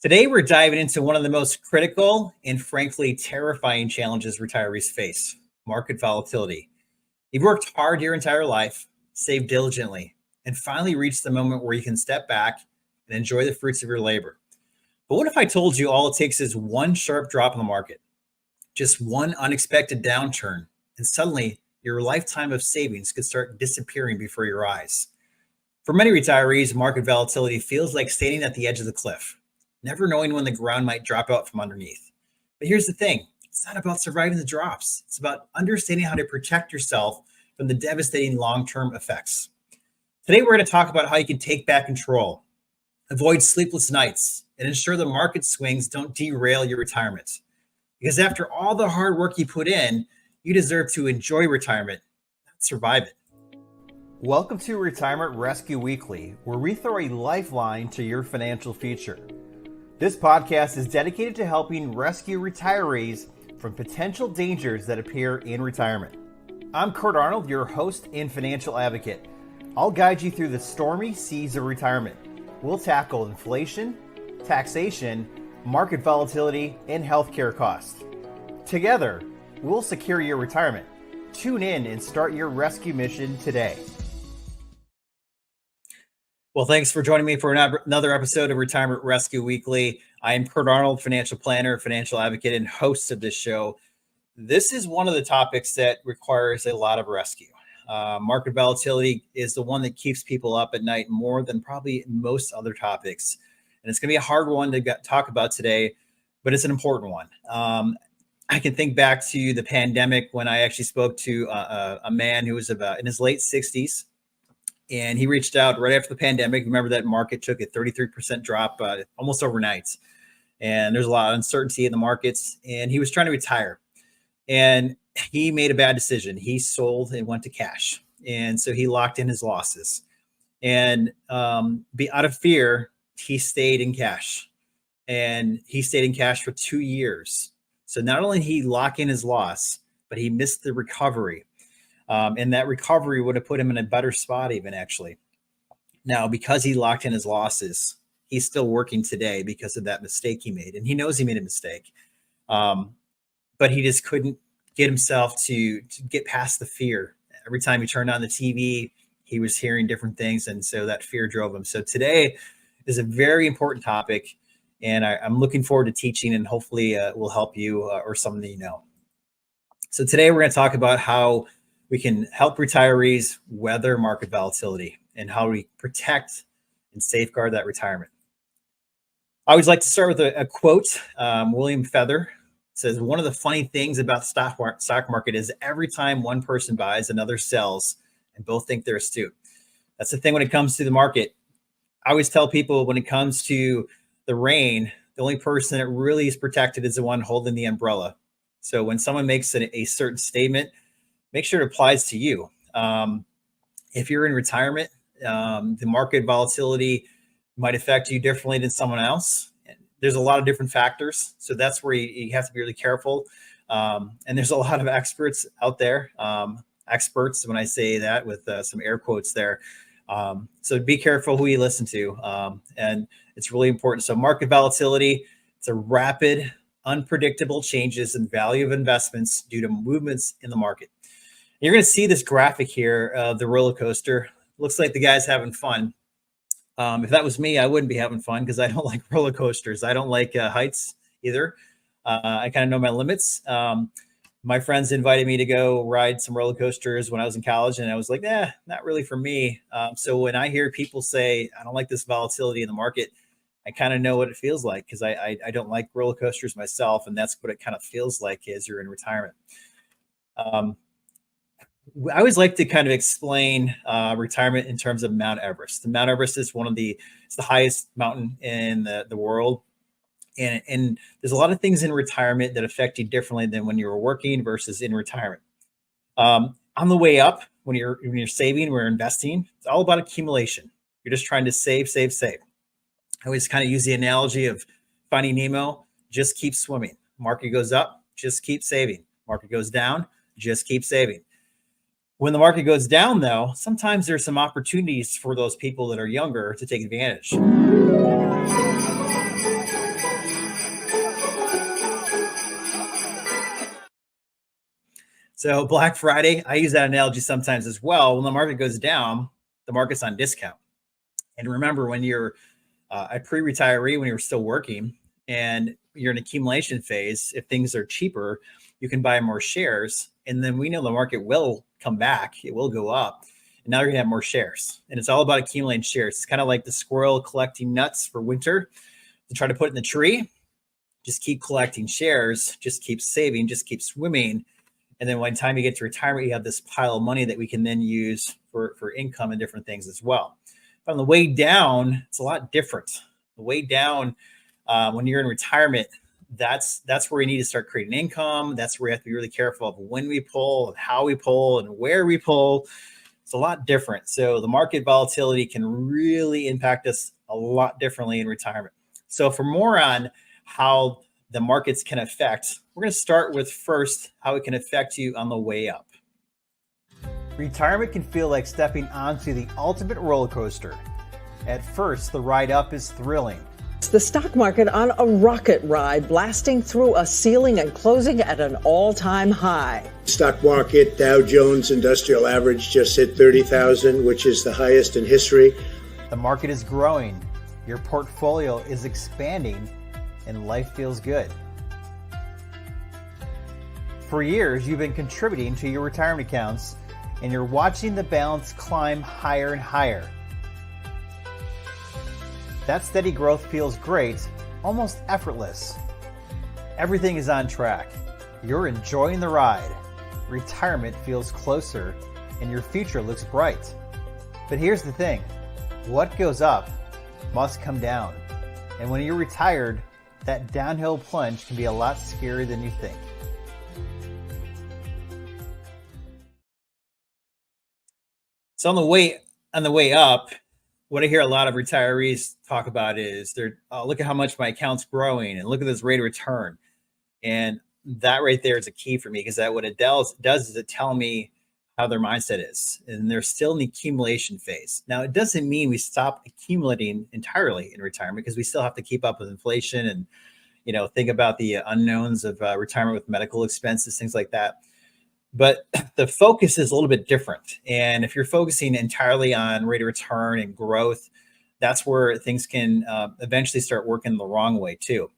Today, we're diving into one of the most critical and frankly terrifying challenges retirees face: market volatility. You've worked hard your entire life, saved diligently, and finally reached the moment where you can step back and enjoy the fruits of your labor. But what if I told you all it takes is one sharp drop in the market, just one unexpected downturn, and suddenly your lifetime of savings could start disappearing before your eyes? For many retirees, market volatility feels like standing at the edge of the cliff, never knowing when the ground might drop out from underneath. But here's the thing: it's not about surviving the drops. It's about understanding how to protect yourself from the devastating long-term effects. Today, we're going to talk about how you can take back control, avoid sleepless nights, and ensure the market swings don't derail your retirement. Because after all the hard work you put in, you deserve to enjoy retirement, not survive it. Welcome to Retirement Rescue Weekly, where we throw a lifeline to your financial future. This podcast is dedicated to helping rescue retirees from potential dangers that appear in retirement. I'm Kurt Arnold, your host and financial advocate. I'll guide you through the stormy seas of retirement. We'll tackle inflation, taxation, market volatility, and healthcare costs. Together, we'll secure your retirement. Tune in and start your rescue mission today. Well, thanks for joining me for another episode of Retirement Rescue Weekly. I am Kurt Arnold, financial planner, financial advocate, and host of this show. This is one of the topics that requires a lot of rescue. Market volatility is the one that keeps people up at night more than probably most other topics. And it's going to be a hard one to talk about today, but it's an important one. I can think back to the pandemic when I actually spoke to a man who was about in his late 60s. And he reached out right after the pandemic. Remember that market took a 33% drop almost overnight. And there's a lot of uncertainty in the markets. And he was trying to retire. And he made a bad decision. He sold and went to cash. And so he locked in his losses. And out of fear, he stayed in cash. And he stayed in cash for 2 years. So not only did he lock in his loss, but he missed the recovery. And that recovery would have put him in a better spot even, actually. Now, because he locked in his losses, he's still working today because of that mistake he made. And he knows he made a mistake. But he just couldn't get himself to get past the fear. Every time he turned on the TV, he was hearing different things. And so that fear drove him. So today is a very important topic. And I'm looking forward to teaching, and hopefully will help you or someone that you know. So today we're going to talk about how we can help retirees weather market volatility and how we protect and safeguard that retirement. I always like to start with a quote. William Feather says, "One of the funny things about the stock market is every time one person buys, another sells, and both think they're astute." That's the thing when it comes to the market. I always tell people when it comes to the rain, the only person that really is protected is the one holding the umbrella. So when someone makes a certain statement, make sure it applies to you. If you're in retirement, the market volatility might affect you differently than someone else. There's a lot of different factors. So that's where you have to be really careful. And there's a lot of experts out there. Experts, when I say that with some air quotes there. So be careful who you listen to. And it's really important. So market volatility, it's a rapid, unpredictable changes in value of investments due to movements in the market. You're going to see this graphic here of the roller coaster. Looks like the guy's having fun. If that was me, I wouldn't be having fun because I don't like roller coasters. I don't like heights either. I kind of know my limits. My friends invited me to go ride some roller coasters when I was in college, and I was like, not really for me. So when I hear people say, I don't like this volatility in the market, I kind of know what it feels like because I don't like roller coasters myself, and that's what it kind of feels like as you're in retirement. I always like to kind of explain retirement in terms of Mount Everest. The Mount Everest is it's the highest mountain in the world. And there's a lot of things in retirement that affect you differently than when you're working versus in retirement. On the way up, when you're saving, we're investing, it's all about accumulation. You're just trying to save. I always kind of use the analogy of Finding Nemo, just keep swimming. Market goes up, just keep saving. Market goes down, just keep saving. When the market goes down, though, sometimes there's some opportunities for those people that are younger to take advantage. So Black Friday, I use that analogy sometimes as well. When the market goes down, the market's on discount. And remember, when you're a pre-retiree, when you're still working and you're in accumulation phase, if things are cheaper, you can buy more shares. And then we know the market will come back. It will go up. And now you're going to have more shares. And it's all about accumulating shares. It's kind of like the squirrel collecting nuts for winter to try to put in the tree. Just keep collecting shares, just keep saving, just keep swimming. And then when time you get to retirement, you have this pile of money that we can then use for income and different things as well. But on the way down, it's a lot different. The way down, when you're in retirement, that's where you need to start creating income. That's where you have to be really careful of when we pull and how we pull and where we pull. It's a lot different. So the market volatility can really impact us a lot differently in retirement. So for more on how the markets can affect, we're going to start with first how it can affect you on the way up. Retirement can feel like stepping onto the ultimate roller coaster. At first, the ride up is thrilling. The stock market on a rocket ride, blasting through a ceiling and closing at an all-time high. Stock market, Dow Jones Industrial Average just hit 30,000, which is the highest in history. The market is growing, your portfolio is expanding, and life feels good. For years, you've been contributing to your retirement accounts, and you're watching the balance climb higher and higher. That steady growth feels great, almost effortless. Everything is on track. You're enjoying the ride. Retirement feels closer, and your future looks bright. But here's the thing. What goes up must come down. And when you're retired, that downhill plunge can be a lot scarier than you think. So on the way up, what I hear a lot of retirees talk about is look at how much my account's growing and look at this rate of return. And that right there is a key for me, because that what it does is it tell me how their mindset is. And they're still in the accumulation phase. Now, it doesn't mean we stop accumulating entirely in retirement, because we still have to keep up with inflation and, think about the unknowns of retirement with medical expenses, things like that. But the focus is a little bit different. And if you're focusing entirely on rate of return and growth, that's where things can eventually start working the wrong way too.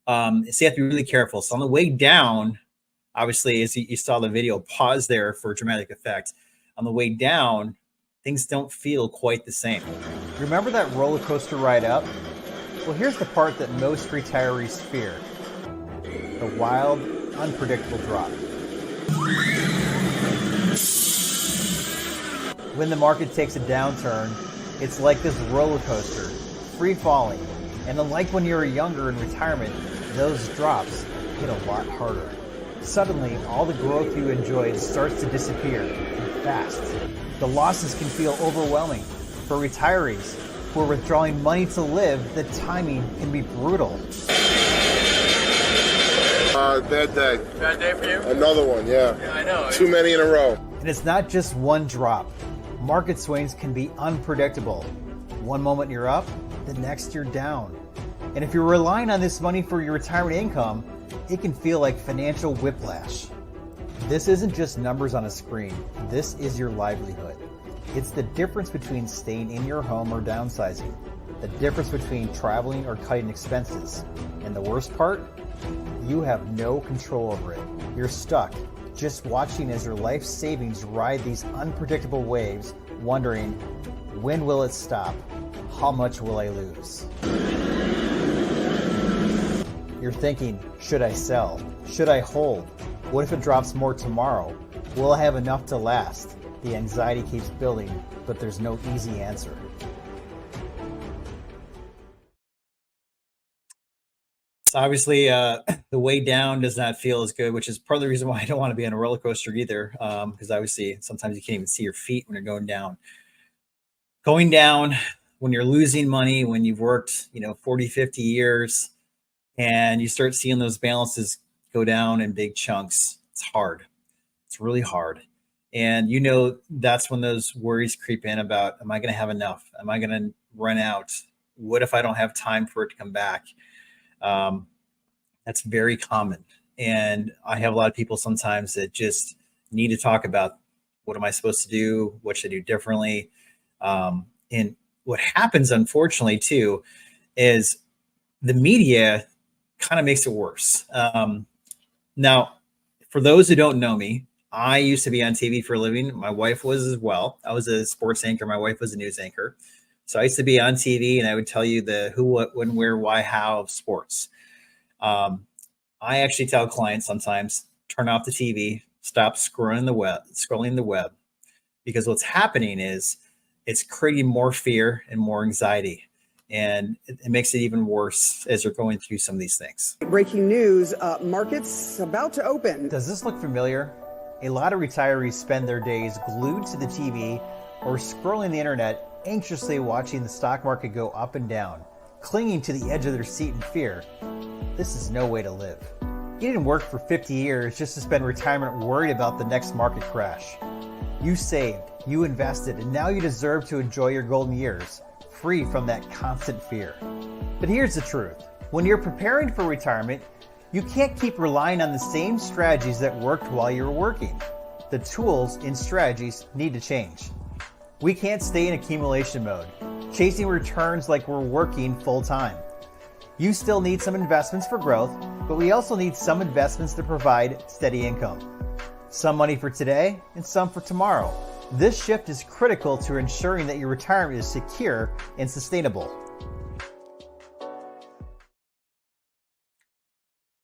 So you have to be really careful. So on the way down, obviously, as you saw the video, pause there for dramatic effect. On the way down, things don't feel quite the same. Remember that roller coaster ride up? Well, here's the part that most retirees fear: the wild, unpredictable drop. When the market takes a downturn, it's like this roller coaster, free falling. And unlike when you're younger in retirement, those drops hit a lot harder. Suddenly, all the growth you enjoyed starts to disappear, and fast. The losses can feel overwhelming. For retirees who are withdrawing money to live, the timing can be brutal. Bad day. Bad day for you? Another one, yeah. Yeah, I know. Too many in a row. And it's not just one drop. Market swings can be unpredictable. One moment you're up, the next you're down. And if you're relying on this money for your retirement income, it can feel like financial whiplash. This isn't just numbers on a screen. This is your livelihood. It's the difference between staying in your home or downsizing. The difference between traveling or cutting expenses. And the worst part? You have no control over it. You're stuck, just watching as your life savings ride these unpredictable waves, wondering, when will it stop? How much will I lose? You're thinking, should I sell? Should I hold? What if it drops more tomorrow? Will I have enough to last? The anxiety keeps building, but there's no easy answer. So obviously, the way down does not feel as good, which is part of the reason why I don't want to be on a roller coaster either, because obviously sometimes you can't even see your feet when you're going down. Going down when you're losing money, when you've worked 40, 50 years, and you start seeing those balances go down in big chunks, it's hard. It's really hard. And that's when those worries creep in about, am I going to have enough? Am I going to run out? What if I don't have time for it to come back? That's very common. And I have a lot of people sometimes that just need to talk about, what am I supposed to do? What should I do differently? And what happens, unfortunately, too, is the media kind of makes it worse. Now, for those who don't know me, I used to be on TV for a living. My wife was as well. I was a sports anchor. My wife was a news anchor. So I used to be on TV, and I would tell you the who, what, when, where, why, how of sports. I actually tell clients sometimes, turn off the TV, stop scrolling the web, because what's happening is it's creating more fear and more anxiety. And it makes it even worse as you're going through some of these things. Breaking news, markets about to open. Does this look familiar? A lot of retirees spend their days glued to the TV or scrolling the internet, anxiously watching the stock market go up and down, clinging to the edge of their seat in fear. This is no way to live. You didn't work for 50 years just to spend retirement worried about the next market crash. You saved, you invested, and now you deserve to enjoy your golden years, free from that constant fear. But here's the truth. When you're preparing for retirement, you can't keep relying on the same strategies that worked while you were working. The tools and strategies need to change. We can't stay in accumulation mode, chasing returns like we're working full time. You still need some investments for growth, but we also need some investments to provide steady income. Some money for today and some for tomorrow. This shift is critical to ensuring that your retirement is secure and sustainable.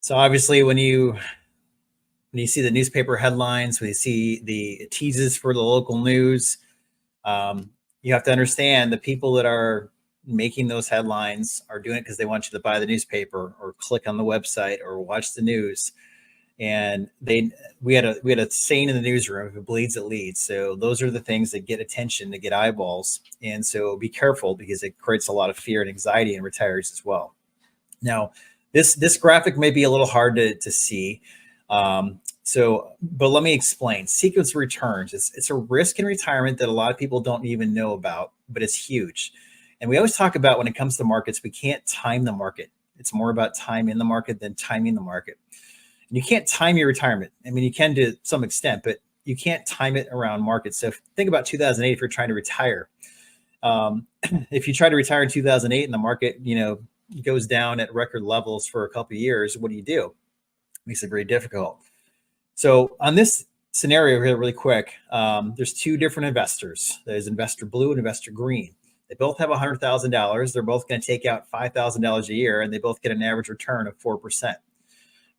So obviously when you see the newspaper headlines, when you see the teases for the local news, you have to understand the people that are making those headlines are doing it because they want you to buy the newspaper or click on the website or watch the news. And we had a saying in the newsroom, if it bleeds, it leads. So those are the things that get attention, that get eyeballs. And so be careful, because it creates a lot of fear and anxiety in retirees as well. Now, this graphic may be a little hard to see. But let me explain. Sequence returns. It's a risk in retirement that a lot of people don't even know about, but it's huge. And we always talk about, when it comes to markets, we can't time the market. It's more about time in the market than timing the market. And you can't time your retirement. I mean, you can to some extent, but you can't time it around markets. So think about 2008, if you're trying to retire. If you try to retire in 2008 and the market, goes down at record levels for a couple of years, what do? It makes it very difficult. So on this scenario here, really quick, there's two different investors. There's investor blue and investor green. They both have $100,000. They're both going to take out $5,000 a year, and they both get an average return of 4%.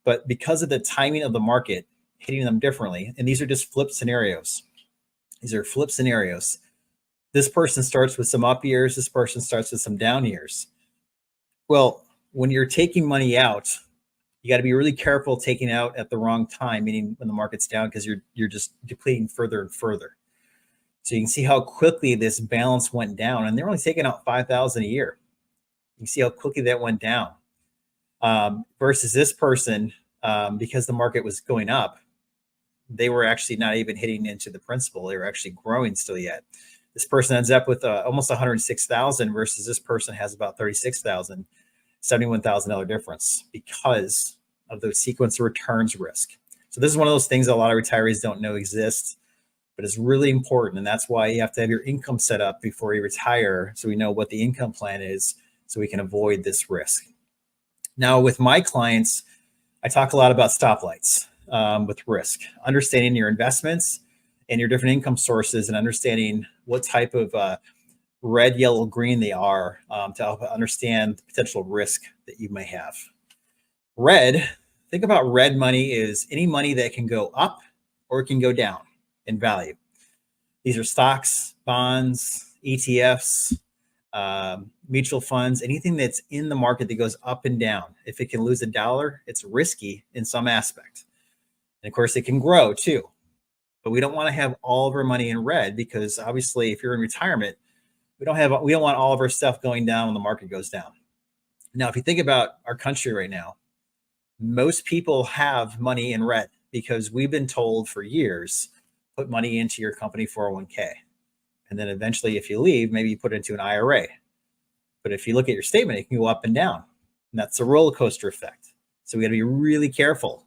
But because of the timing of the market hitting them differently, and these are just flip scenarios. These are flip scenarios. This person starts with some up years. This person starts with some down years. Well, when you're taking money out, you got to be really careful taking out at the wrong time, meaning when the market's down, because you're just depleting further and further. So you can see how quickly this balance went down, and they're only taking out $5,000 a year. You can see how quickly that went down. Versus this person, because the market was going up, they were actually not even hitting into the principal. They were actually growing still yet. This person ends up with almost $106,000 versus this person has about $36,000, $71,000 difference because of the sequence of returns risk. So this is one of those things that a lot of retirees don't know exists, but it's really important. And that's why you have to have your income set up before you retire, so we know what the income plan is, so we can avoid this risk. Now, with my clients, I talk a lot about stoplights with risk, understanding your investments and your different income sources, and understanding what type of red, yellow, green they are to help understand the potential risk that you may have. Red, think about red money is any money that can go up or it can go down in value. These are stocks, bonds, ETFs, mutual funds, anything that's in the market that goes up and down. If it can lose $1, it's risky in some aspect. And of course, it can grow too. But we don't want to have all of our money in red, because obviously, if you're in retirement, we don't want all of our stuff going down when the market goes down. Now, if you think about our country right now, most people have money in red because we've been told for years, put money into your company 401k. And then eventually, if you leave, maybe you put it into an IRA. But if you look at your statement, it can go up and down. And that's a roller coaster effect. So we got to be really careful.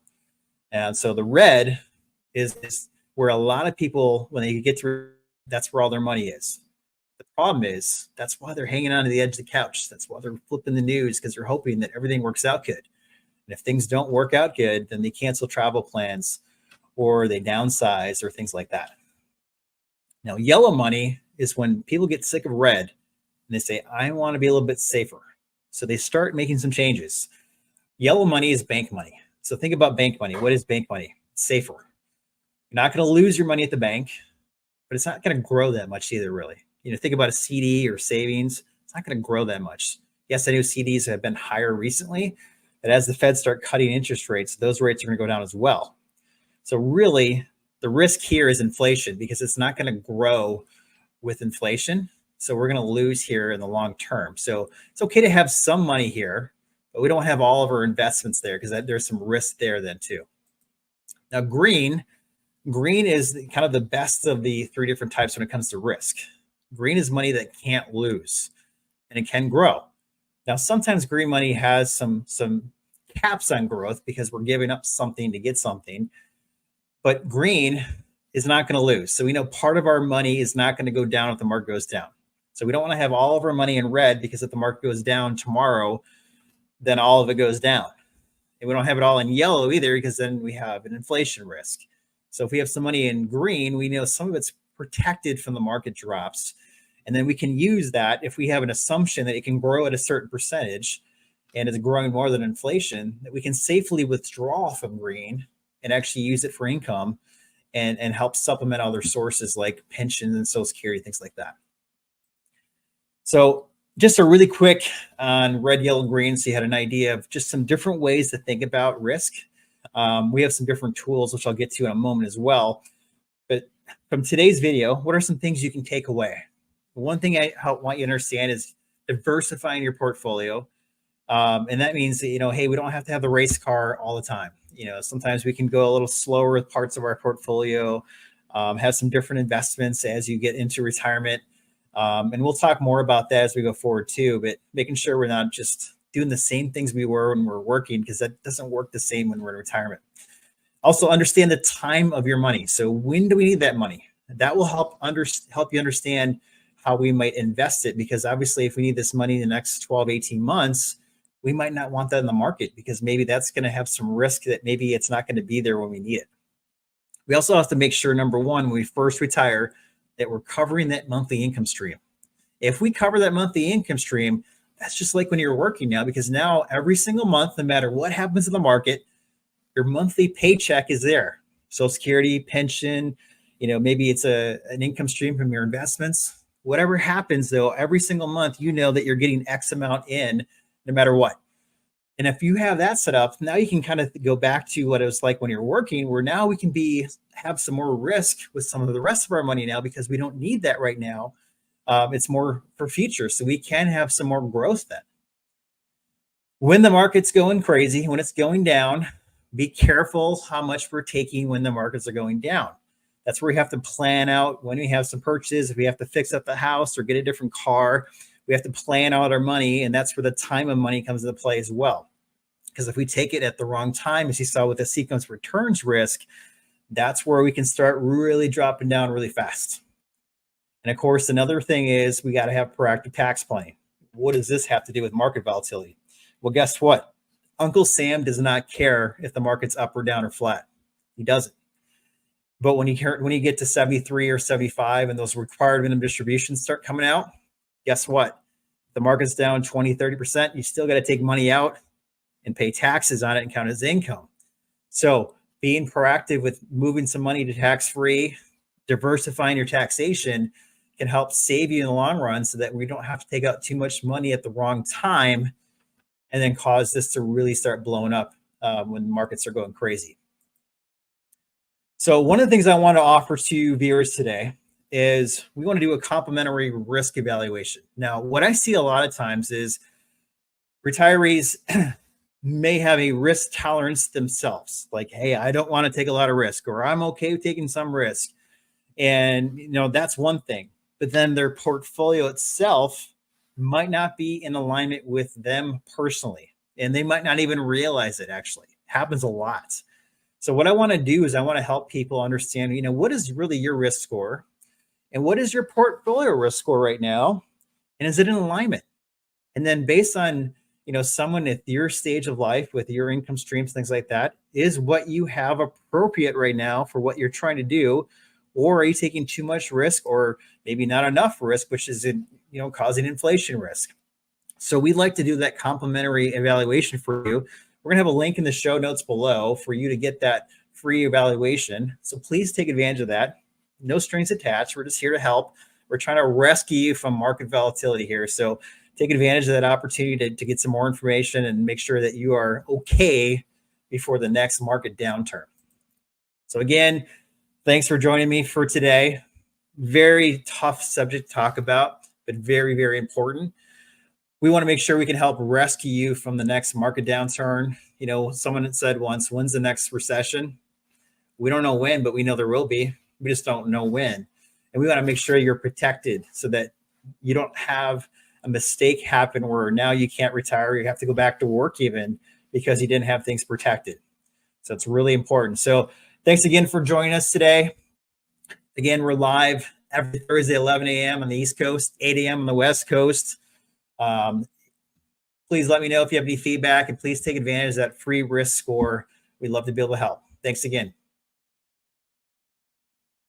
And so the red is where a lot of people, when they get through, that's where all their money is. The problem is that's why they're hanging on to the edge of the couch. That's why they're flipping the news, because they're hoping that everything works out good. And if things don't work out good, then they cancel travel plans or they downsize or things like that. Now, yellow money is when people get sick of red and they say, I want to be a little bit safer. So they start making some changes. Yellow money is bank money. So think about bank money. What is bank money? It's safer. You're not going to lose your money at the bank, but it's not going to grow that much either, really. Think about a CD or savings. It's not going to grow that much. Yes, I know CDs have been higher recently, but as the Fed start cutting interest rates, those rates are going to go down as well. So really, the risk here is inflation, because it's not going to grow with inflation. So we're going to lose here in the long term. So it's okay to have some money here, but we don't have all of our investments there, because there's some risk there then too. Now, green is kind of the best of the three different types when it comes to risk. Green is money that can't lose, and it can grow. Now, sometimes green money has some caps on growth because we're giving up something to get something, but green is not going to lose. So we know part of our money is not going to go down if the market goes down. So we don't want to have all of our money in red, because if the market goes down tomorrow, then all of it goes down. And we don't have it all in yellow either, because then we have an inflation risk. So if we have some money in green, we know some of it's protected from the market drops. And then we can use that if we have an assumption that it can grow at a certain percentage and it's growing more than inflation, that we can safely withdraw from green and actually use it for income and help supplement other sources like pensions and Social Security, things like that. So just a really quick on red, yellow, green, so you had an idea of just some different ways to think about risk. We have some different tools, which I'll get to in a moment as well. But from today's video, what are some things you can take away? One thing I want you to understand is diversifying your portfolio. And that means that, hey, we don't have to have the race car all the time. Sometimes we can go a little slower with parts of our portfolio, have some different investments as you get into retirement. And we'll talk more about that as we go forward too, but making sure we're not just doing the same things we were when we're working, because that doesn't work the same when we're in retirement. Also, understand the time of your money. So when do we need that money? That will help you understand how we might invest it, because obviously if we need this money in the next 12, 18 months, we might not want that in the market, because maybe that's going to have some risk that maybe it's not going to be there when we need it. We also have to make sure, number one, when we first retire, that we're covering that monthly income stream. If we cover that monthly income stream, that's just like when you're working now, because now every single month, no matter what happens in the market, your monthly paycheck is there. Social Security, pension, maybe it's an income stream from your investments. Whatever happens though, every single month, you know that you're getting X amount in no matter what. And if you have that set up, now you can kind of go back to what it was like when you're working, where now we can have some more risk with some of the rest of our money now, because we don't need that right now. It's more for future. So we can have some more growth then. When the market's going crazy, when it's going down, be careful how much we're taking when the markets are going down. That's where we have to plan out when we have some purchases. If we have to fix up the house or get a different car, we have to plan out our money. And that's where the time of money comes into play as well. Because if we take it at the wrong time, as you saw with the sequence returns risk, that's where we can start really dropping down really fast. And of course, another thing is we got to have proactive tax planning. What does this have to do with market volatility? Well, guess what? Uncle Sam does not care if the market's up or down or flat. He doesn't. But when you get to 73 or 75 and those required minimum distributions start coming out, guess what? If the market's down 20, 30%, you still got to take money out and pay taxes on it and count as income. So being proactive with moving some money to tax-free, diversifying your taxation can help save you in the long run, so that we don't have to take out too much money at the wrong time and then cause this to really start blowing up when markets are going crazy. So one of the things I want to offer to viewers today is we want to do a complimentary risk evaluation. Now, what I see a lot of times is retirees may have a risk tolerance themselves. Like, hey, I don't want to take a lot of risk, or I'm okay with taking some risk. And, that's one thing. But then their portfolio itself might not be in alignment with them personally. And they might not even realize it actually. It happens a lot. So what I want to do is I want to help people understand, what is really your risk score and what is your portfolio risk score right now? And is it in alignment? And then based on, someone at your stage of life with your income streams, things like that, is what you have appropriate right now for what you're trying to do? Or are you taking too much risk or maybe not enough risk, which is, causing inflation risk? So we'd like to do that complimentary evaluation for you. We're going to have a link in the show notes below for you to get that free evaluation. So please take advantage of that. No strings attached. We're just here to help. We're trying to rescue you from market volatility here. So take advantage of that opportunity to get some more information and make sure that you are okay before the next market downturn. So again, thanks for joining me for today. Very tough subject to talk about, but very, very important. We want to make sure we can help rescue you from the next market downturn. Someone had said once, when's the next recession? We don't know when, but we know there will be. We just don't know when. And we want to make sure you're protected so that you don't have a mistake happen where now you can't retire. You have to go back to work even because you didn't have things protected. So it's really important. So thanks again for joining us today. Again, we're live every Thursday, 11 a.m. on the East Coast, 8 a.m. on the West Coast. Please let me know if you have any feedback, and please take advantage of that free risk score. We'd love to be able to help. Thanks again.